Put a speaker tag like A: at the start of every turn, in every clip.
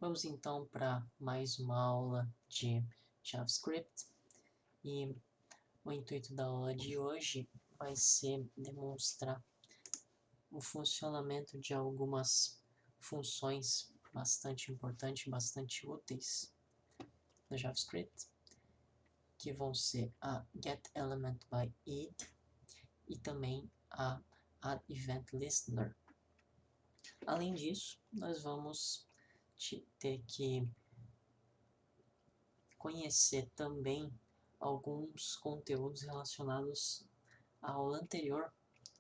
A: Vamos então para mais uma aula de JavaScript e o intuito da aula de hoje vai ser demonstrar o funcionamento de algumas funções bastante importantes, bastante úteis no JavaScript, que vão ser a getElementById e também a addEventListener. Além disso, nós vamos ter que conhecer também alguns conteúdos relacionados à aula anterior,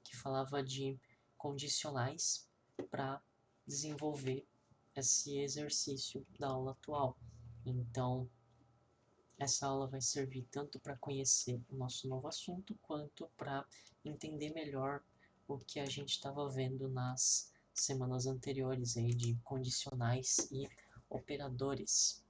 A: que falava de condicionais, para desenvolver esse exercício da aula atual. Então, essa aula vai servir tanto para conhecer o nosso novo assunto, quanto para entender melhor o que a gente estava vendo nas semanas anteriores aí de condicionais e operadores.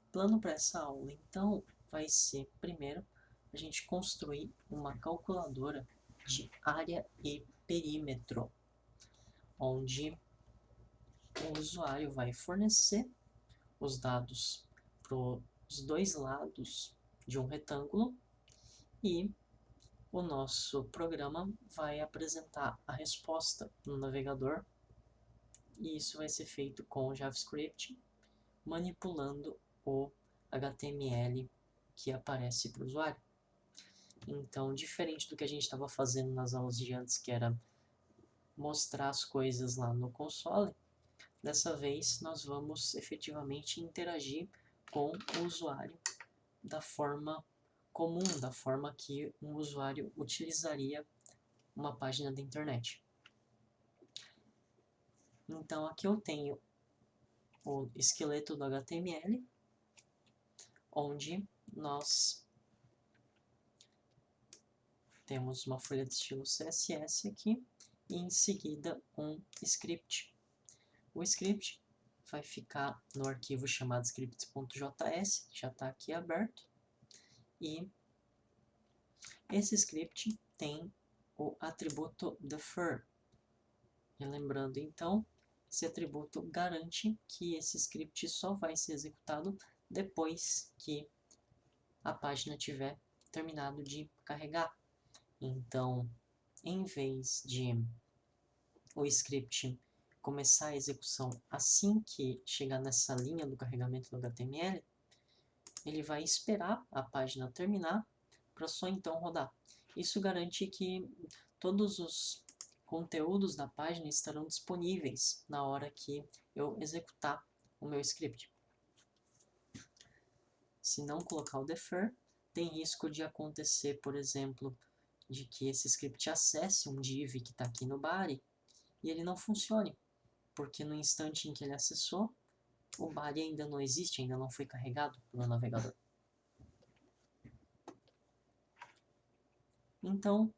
A: O plano para essa aula, então, vai ser, primeiro, a gente construir uma calculadora de área e perímetro, onde o usuário vai fornecer os dados para os dois lados de um retângulo e o nosso programa vai apresentar a resposta no navegador, e isso vai ser feito com o JavaScript, manipulando o HTML que aparece para o usuário. Então, diferente do que a gente estava fazendo nas aulas de antes, que era mostrar as coisas lá no console, dessa vez nós vamos efetivamente interagir com o usuário da forma comum, da forma que um usuário utilizaria uma página da internet. Então, aqui eu tenho o esqueleto do HTML, onde nós temos uma folha de estilo CSS aqui, e em seguida um script. O script vai ficar no arquivo chamado scripts.js, que já está aqui aberto, e esse script tem o atributo defer. E lembrando então, esse atributo garante que esse script só vai ser executado depois que a página tiver terminado de carregar. Então, em vez de o script começar a execução assim que chegar nessa linha do carregamento do HTML, ele vai esperar a página terminar para só então rodar. Isso garante que todos os conteúdos da página estarão disponíveis na hora que eu executar o meu script. Se não colocar o defer, tem risco de acontecer, por exemplo, de que esse script acesse um div que está aqui no body e ele não funcione, porque no instante em que ele acessou, o body ainda não existe, ainda não foi carregado pelo navegador. Então,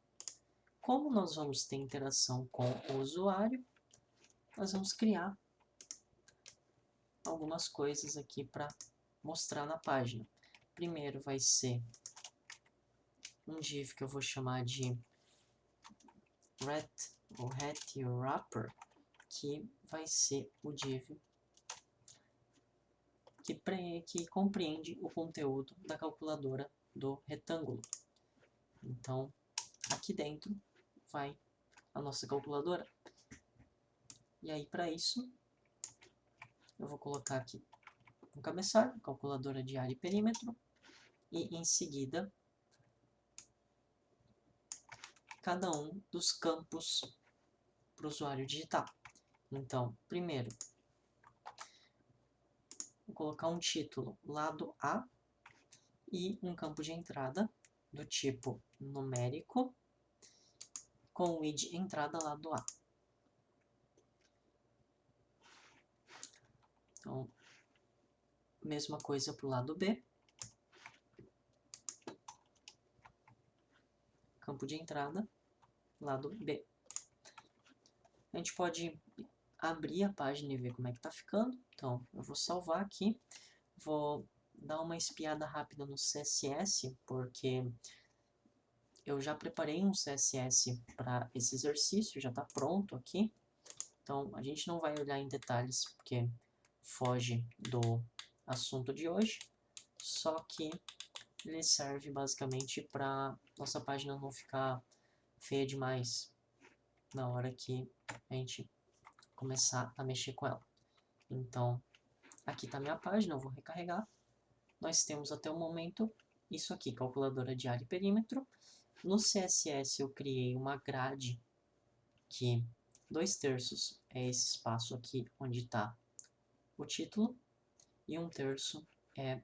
A: como nós vamos ter interação com o usuário, nós vamos criar algumas coisas aqui para mostrar na página. Primeiro vai ser um div que eu vou chamar de getWrapper, que vai ser o div que compreende o conteúdo da calculadora do retângulo. Então, aqui dentro vai a nossa calculadora. E aí, para isso, eu vou colocar aqui um cabeçalho, calculadora de área e perímetro, e em seguida, cada um dos campos para o usuário digitar. Então, primeiro, vou colocar um título lado A e um campo de entrada do tipo numérico com o id entrada lado A. Então, mesma coisa para o lado B. Campo de entrada, lado B. A gente pode abrir a página e ver como é que está ficando. Então, eu vou salvar aqui. Vou dar uma espiada rápida no CSS, porque eu já preparei um CSS para esse exercício, já está pronto aqui. Então, a gente não vai olhar em detalhes, porque foge do assunto de hoje, só que ele serve basicamente para nossa página não ficar feia demais na hora que a gente começar a mexer com ela. Então, aqui está minha página, eu vou recarregar. Nós temos até o momento isso aqui, calculadora de área e perímetro. No CSS eu criei uma grade que 2/3 é esse espaço aqui onde está o título e 1/3 é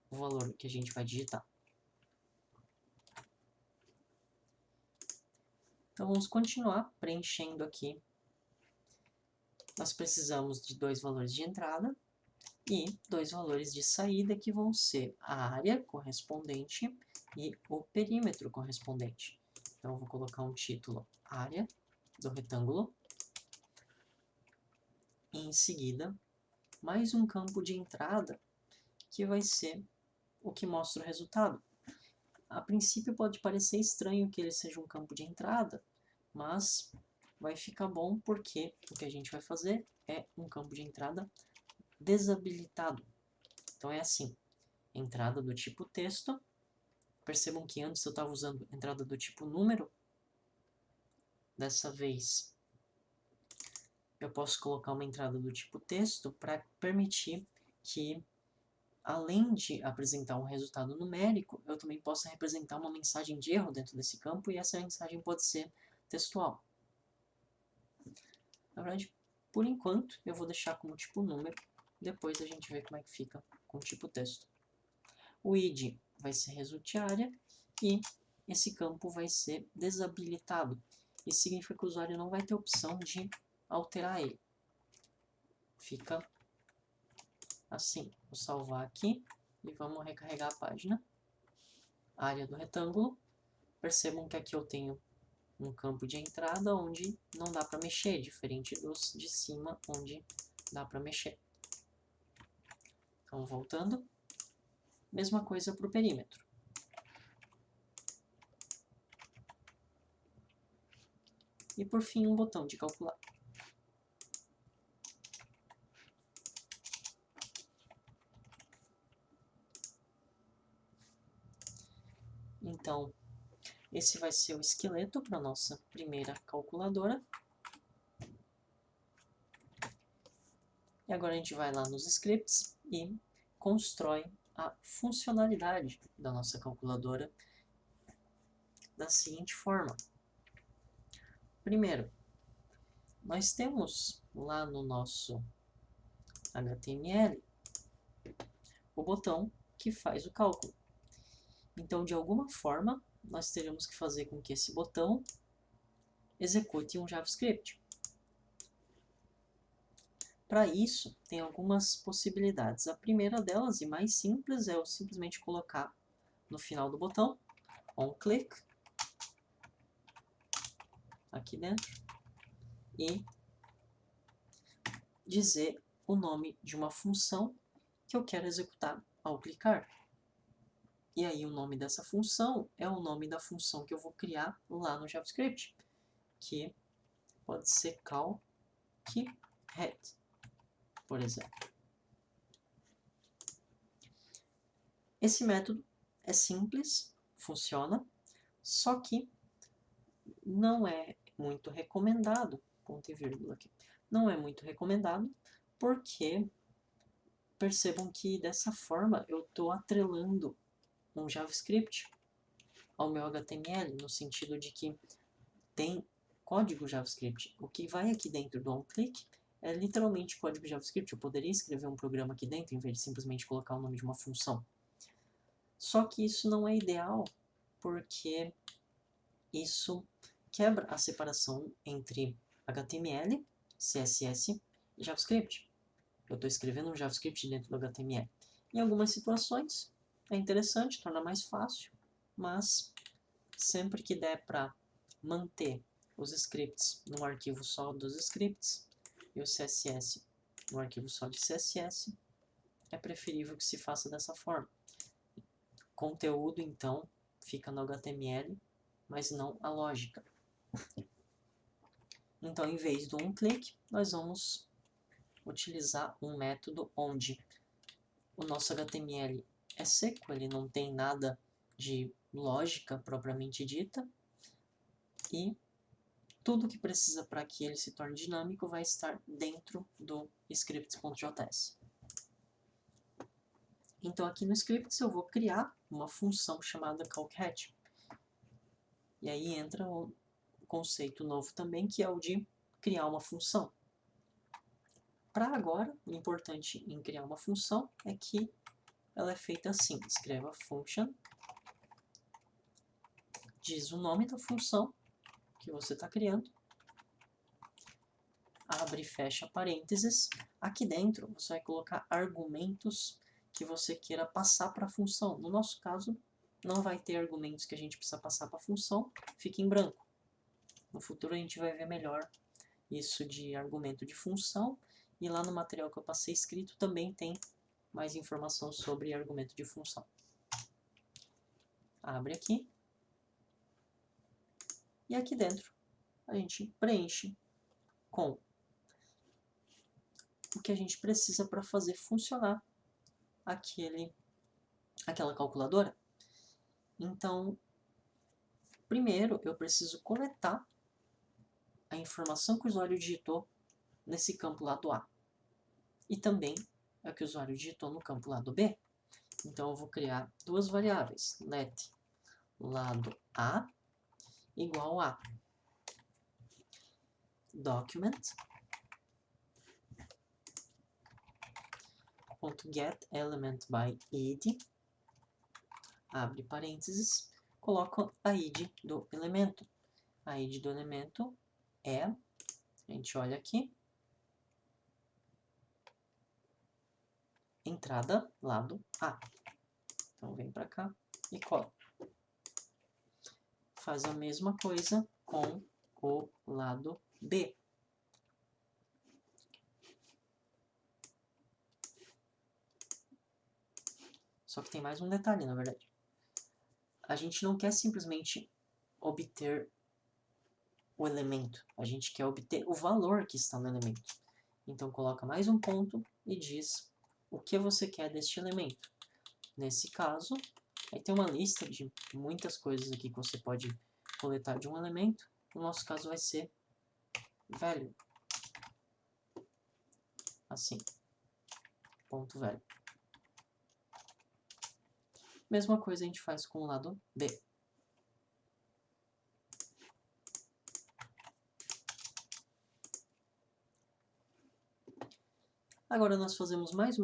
A: o valor que a gente vai digitar. Então vamos continuar preenchendo aqui. Nós precisamos de 2 valores de entrada e 2 valores de saída, que vão ser a área correspondente e o perímetro correspondente. Então eu vou colocar um título área do retângulo e em seguida mais um campo de entrada que vai ser o que mostra o resultado. A princípio pode parecer estranho que ele seja um campo de entrada, mas vai ficar bom porque o que a gente vai fazer é um campo de entrada desabilitado. Então é assim, entrada do tipo texto. Percebam que antes eu estava usando entrada do tipo número. Dessa vez eu posso colocar uma entrada do tipo texto para permitir que, além de apresentar um resultado numérico, eu também possa representar uma mensagem de erro dentro desse campo, e essa mensagem pode ser textual. Na verdade, por enquanto, eu vou deixar como tipo número, depois a gente vê como é que fica com tipo texto. O id vai ser result área e esse campo vai ser desabilitado. Isso significa que o usuário não vai ter opção de alterar ele. Fica assim. Vou salvar aqui e vamos recarregar a página. Área do retângulo. Percebam que aqui eu tenho um campo de entrada onde não dá para mexer, diferente dos de cima onde dá para mexer. Então, voltando. Mesma coisa para o perímetro. E por fim, um botão de calcular. Então, esse vai ser o esqueleto para a nossa primeira calculadora. E agora a gente vai lá nos scripts e constrói a funcionalidade da nossa calculadora da seguinte forma. Primeiro, nós temos lá no nosso HTML o botão que faz o cálculo. Então, de alguma forma, nós teremos que fazer com que esse botão execute um JavaScript. Para isso, tem algumas possibilidades. A primeira delas, e mais simples, é eu simplesmente colocar no final do botão onClick, aqui dentro, e dizer o nome de uma função que eu quero executar ao clicar. E aí o nome dessa função é o nome da função que eu vou criar lá no JavaScript, que pode ser calcRet, por exemplo. Esse método é simples, funciona, só que não é muito recomendado, ponto e vírgula aqui, não é muito recomendado porque percebam que dessa forma eu estou atrelando um JavaScript ao meu HTML, no sentido de que tem código JavaScript. O que vai aqui dentro do onClick é literalmente código JavaScript. Eu poderia escrever um programa aqui dentro, em vez de simplesmente colocar o nome de uma função. Só que isso não é ideal, porque isso quebra a separação entre HTML, CSS e JavaScript. Eu estou escrevendo um JavaScript dentro do HTML. Em algumas situações é interessante, torna mais fácil, mas sempre que der para manter os scripts num arquivo só dos scripts e o CSS num arquivo só de CSS, é preferível que se faça dessa forma. Conteúdo, então, fica no HTML, mas não a lógica. Então, em vez do onClick, nós vamos utilizar um método onde o nosso HTML é seco, ele não tem nada de lógica propriamente dita, e tudo que precisa para que ele se torne dinâmico vai estar dentro do scripts.js. Então aqui no scripts eu vou criar uma função chamada callCatch. E aí entra um conceito novo também, que é o de criar uma função. Para agora, o importante em criar uma função é que ela é feita assim. Escreva function, diz o nome da função que você está criando, abre e fecha parênteses. Aqui dentro você vai colocar argumentos que você queira passar para a função. No nosso caso, não vai ter argumentos que a gente precisa passar para a função, fica em branco. No futuro a gente vai ver melhor isso de argumento de função, e lá no material que eu passei escrito também tem mais informação sobre argumento de função. Abre aqui. E aqui dentro a gente preenche com o que a gente precisa para fazer funcionar aquela calculadora. Então, primeiro eu preciso coletar a informação que o usuário digitou nesse campo lado A. E também é o que o usuário digitou no campo lado B. Então eu vou criar duas variáveis, let lado A igual a document.getElementById, abre parênteses, coloco a id do elemento. A id do elemento é, a gente olha aqui, entrada lado A. Então vem para cá e cola. Faz a mesma coisa com o lado B. Só que tem mais um detalhe, na verdade. A gente não quer simplesmente obter o elemento. A gente quer obter o valor que está no elemento. Então coloca mais um ponto e diz o que você quer deste elemento. Nesse caso, aí tem uma lista de muitas coisas aqui que você pode coletar de um elemento. No nosso caso vai ser value. Assim. Ponto value. Mesma coisa a gente faz com o lado B. Agora nós fazemos mais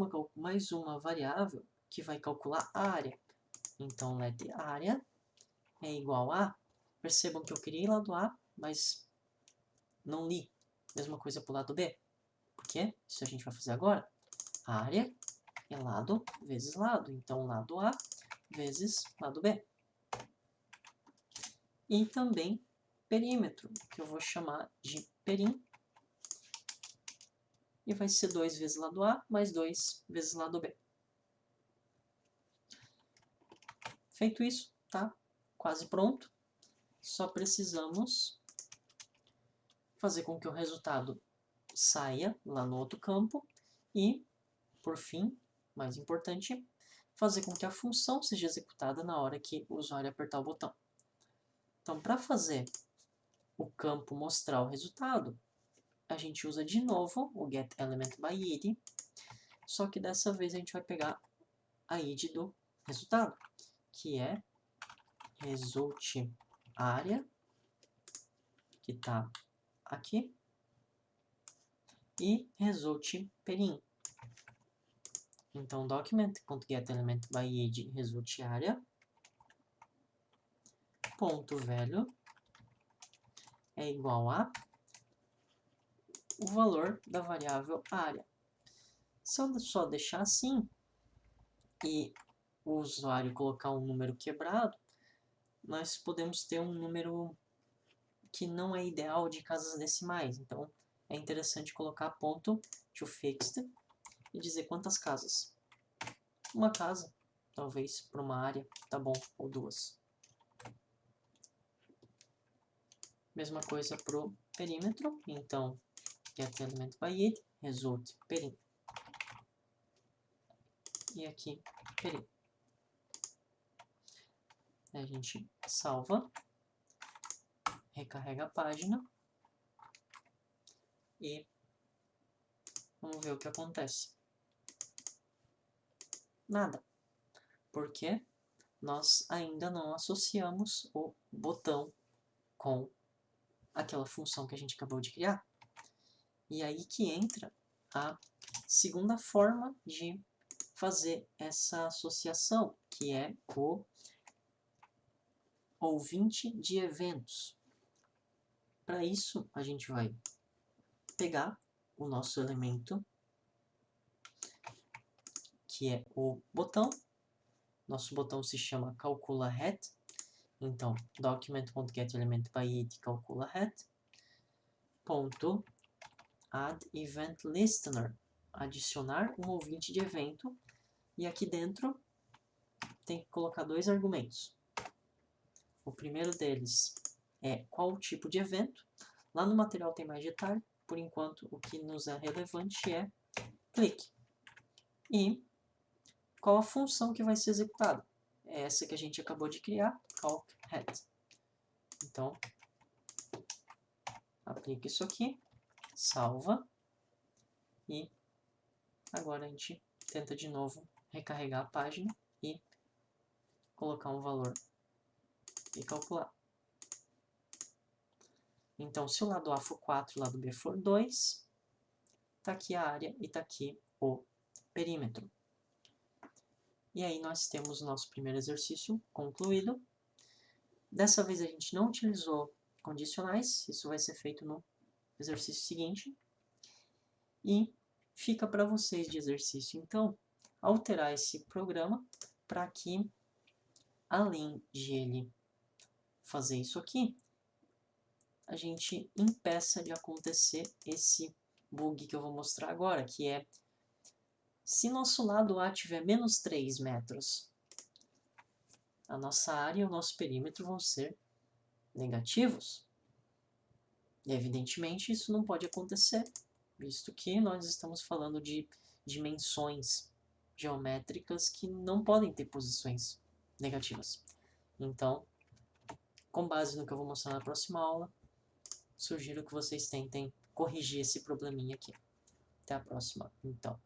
A: uma variável que vai calcular a área. Então, let área é igual a... Percebam que eu criei lado A, mas não li. Mesma coisa para o lado B. Por quê? Isso a gente vai fazer agora. A área é lado vezes lado. Então, lado A vezes lado B. E também perímetro, que eu vou chamar de perim. E vai ser 2 vezes lado A mais 2 vezes lado B. Feito isso, tá quase pronto. Só precisamos fazer com que o resultado saia lá no outro campo e, por fim, mais importante, fazer com que a função seja executada na hora que o usuário apertar o botão. Então, para fazer o campo mostrar o resultado, a gente usa de novo o getElementById, só que dessa vez a gente vai pegar a id do resultado, que é resultArea, que está aqui, e resultPerim. Então, document.getElementById resultArea, ponto value é igual a o valor da variável área. Se eu só deixar assim e o usuário colocar um número quebrado, nós podemos ter um número que não é ideal de casas decimais. Então, é interessante colocar ponto toFixed e dizer quantas casas. Uma casa, talvez, para uma área, tá bom, ou duas. Mesma coisa para o perímetro. Então, getElementById, result perímetro. E aqui, perímetro. A gente salva, recarrega a página e vamos ver o que acontece. Nada. Por quê? Nós ainda não associamos o botão com aquela função que a gente acabou de criar. E aí que entra a segunda forma de fazer essa associação, que é o ouvinte de eventos. Para isso, a gente vai pegar o nosso elemento, que é o botão. Nosso botão se chama calculaHat. Então, document.getElementById calculaHat. .addEventListener, adicionar um ouvinte de evento. E aqui dentro tem que colocar dois argumentos. O primeiro deles é qual o tipo de evento. Lá no material tem mais detalhe. Por enquanto, o que nos é relevante é clique. E qual a função que vai ser executada. É essa que a gente acabou de criar, calcHat. Então, aplica isso aqui, salva. E agora a gente tenta de novo recarregar a página e colocar um valor e calcular. Então, se o lado A for 4 e o lado B for 2, está aqui a área e está aqui o perímetro. E aí nós temos o nosso primeiro exercício concluído. Dessa vez a gente não utilizou condicionais, isso vai ser feito no exercício seguinte. E fica para vocês de exercício, então, alterar esse programa para que, além de ele fazer isso aqui, a gente impeça de acontecer esse bug que eu vou mostrar agora, que é, se nosso lado A tiver menos 3 metros, a nossa área e o nosso perímetro vão ser negativos. E, evidentemente, isso não pode acontecer, visto que nós estamos falando de dimensões geométricas que não podem ter posições negativas. Então, com base no que eu vou mostrar na próxima aula, sugiro que vocês tentem corrigir esse probleminha aqui. Até a próxima, então.